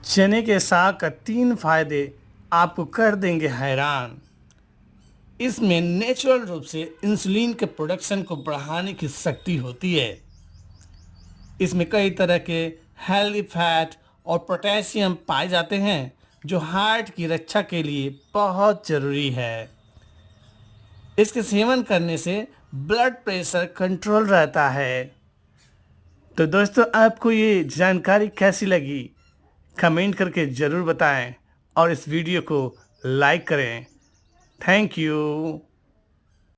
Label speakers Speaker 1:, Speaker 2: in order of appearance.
Speaker 1: चने के साग का 3 फायदे आपको कर देंगे हैरान। इसमें नेचुरल रूप से इंसुलिन के प्रोडक्शन को बढ़ाने की शक्ति होती है। इसमें कई तरह के हेल्दी फैट और पोटेशियम पाए जाते हैं जो हार्ट की रक्षा के लिए बहुत ज़रूरी है। इसके सेवन करने से ब्लड प्रेशर कंट्रोल रहता है। तो दोस्तों, आपको ये जानकारी कैसी लगी? कमेंट करके ज़रूर बताएं और इस वीडियो को लाइक करें। Thank you.